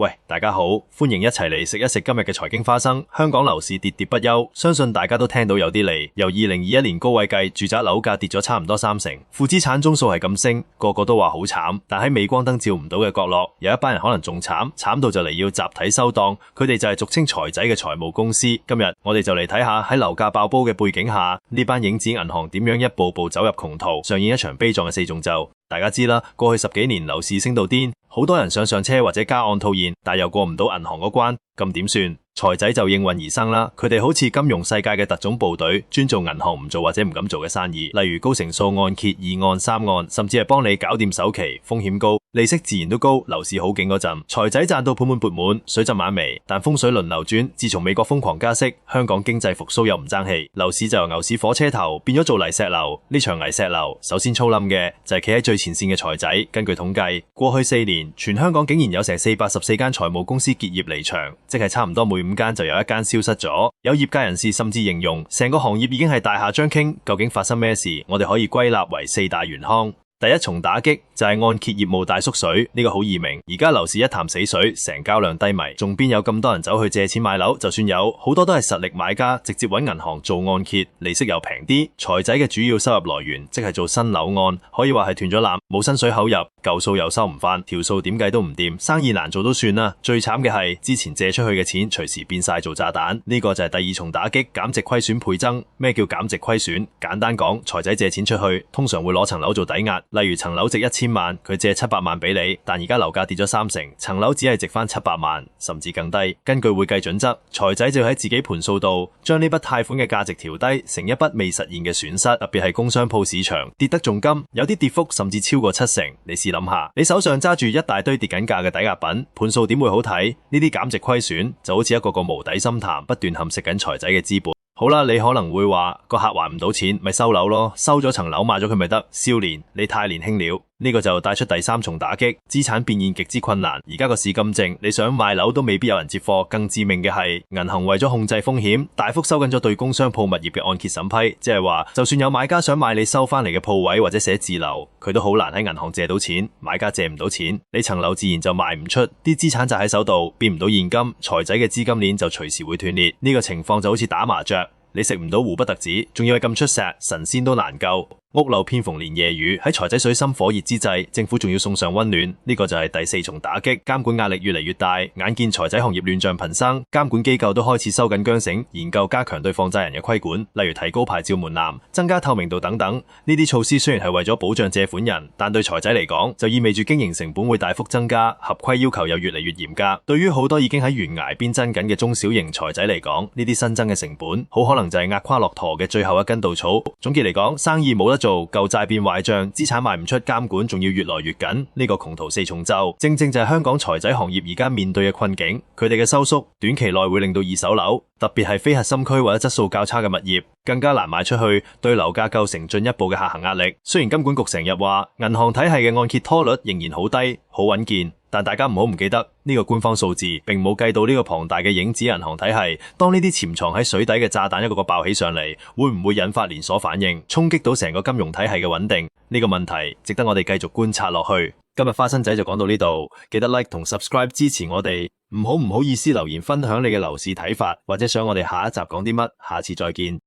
喂，大家好，歡迎一齊嚟食一食今日嘅財經花生。香港樓市跌跌不休，相信大家都聽到有啲嚟。由2021年高位計，住宅樓價跌咗差唔多30%，負資產宗數係咁升，個個都話好慘。但喺鎂光燈照唔到嘅角落，有一班人可能仲慘，慘到就嚟要集體收檔。佢哋就係俗稱財仔嘅財務公司。今日我哋就嚟睇下喺樓價爆煲嘅背景下，呢班影子銀行點樣一步步走入窮途，上演一場悲壯嘅四重奏。大家知啦，過去10幾年樓市升到癲，好多人上車或者加按套現，但又過唔到銀行嗰關，咁點算？財仔就應運而生啦，佢哋好似金融世界嘅特種部隊，專做銀行唔做或者唔敢做嘅生意，例如高成數按揭、2按、3按，甚至係幫你搞掂首期，風險高，利息自然都高。樓市好勁嗰陣，財仔賺到盆滿缽滿，水浸眼眉。但風水輪流轉，自從美國瘋狂加息，香港經濟復甦又唔爭氣，樓市就由牛市火車頭變咗做泥石流。呢場泥石流首先操冧嘅就係企喺最前線嘅財仔。根據統計，過去4年，全香港竟然有成414間財務公司結業離場，即係差唔多每5間就有1間消失咗。有業界人士甚至形容，成個行業已經係大廈將傾，究竟發生咩事？我哋可以歸納為4大元兇。第一重打擊就係按揭業務大縮水，呢個好易明。而家樓市一潭死水，成交量低迷，仲邊有咁多人走去借錢買樓？就算有，好多都係實力買家，直接揾銀行做按揭，利息又平啲。財仔嘅主要收入來源即係做新樓按，可以話係斷咗纜，冇新水口入，舊數又收唔返，條數點計都唔掂，生意難做都算啦。最慘嘅係之前借出去嘅錢隨時變晒做炸彈，呢個就係第二重打擊，減值虧損倍增。咩叫減值虧損？簡單講，財仔借錢出去，通常會攞層樓做抵押。例如層樓值1000萬，佢借700萬俾你，但而家樓價跌咗30%，層樓只係值翻700萬，甚至更低。根據會計準則，財仔就喺自己盤數度將呢筆貸款嘅價值調低成一筆未實現嘅損失。特別係工商鋪市場跌得仲甘，有啲跌幅甚至超過70%。你試諗下，你手上揸住一大堆跌緊價嘅抵押品，盤數點會好睇？呢啲減值虧損就好似一個個無底深潭，不斷陷蝕緊財仔嘅資本。好啦，你可能會話個客還唔到錢，咪收樓咯，收咗層樓賣咗佢咪得？少年，你太年輕了。呢個就帶出第3重打擊，資產變現極之困難。而家個市咁靜，你想賣樓都未必有人接貨。更致命嘅係，銀行為咗控制風險，大幅收緊咗對工商鋪物業嘅按揭審批，即係話，就算有買家想買你收翻嚟嘅鋪位或者寫字樓，佢都好難喺銀行借到錢，買家借唔到錢，你層樓自然就賣唔出，啲資產就喺手度，變唔到現金，財仔嘅資金鏈就隨時會斷裂。呢個情況就好似打麻雀，你食唔到糊不特止，仲要係咁出石，神仙都難救。屋漏偏逢連夜雨，喺財仔水深火熱之際，政府仲要送上溫暖，呢個就係第4重打擊。監管壓力越嚟越大，眼見財仔行業亂象頻生，監管機構都開始收緊韁繩，研究加強對放債人嘅規管，例如提高牌照門檻、增加透明度等等。呢啲措施雖然係為咗保障借款人，但對財仔嚟講就意味住經營成本會大幅增加，合規要求又越嚟越嚴格。對於好多已經喺懸崖邊掙緊嘅中小型財仔嚟講，呢啲新增嘅成本好可能就係壓垮駱駝嘅最後一根稻草。總結嚟講，生意冇得做，舊債變壞賬，資產賣唔出，監管仲要越來越緊，呢個窮途4重奏，正正就係香港財仔行業而家面對嘅困境。佢哋嘅收縮，短期內會令到二手樓，特別係非核心區或者質素較差嘅物業，更加難賣出去，對樓價構成進一步嘅下行壓力。雖然金管局成日話，銀行體系嘅按揭拖率仍然好低，好穩健。但大家唔好唔記得，呢個官方數字並冇計到呢個龐大嘅影子銀行體系，當呢啲潛藏喺水底嘅炸彈一個個爆起上嚟，會唔會引發連鎖反應，衝擊到成個金融體系嘅穩定？呢個問題值得我哋繼續觀察落去。今日花生仔就講到呢度，記得 like 同 subscribe 支持我哋。唔好意思留言分享你嘅樓市睇法，或者想我哋下一集講啲乜，下次再見。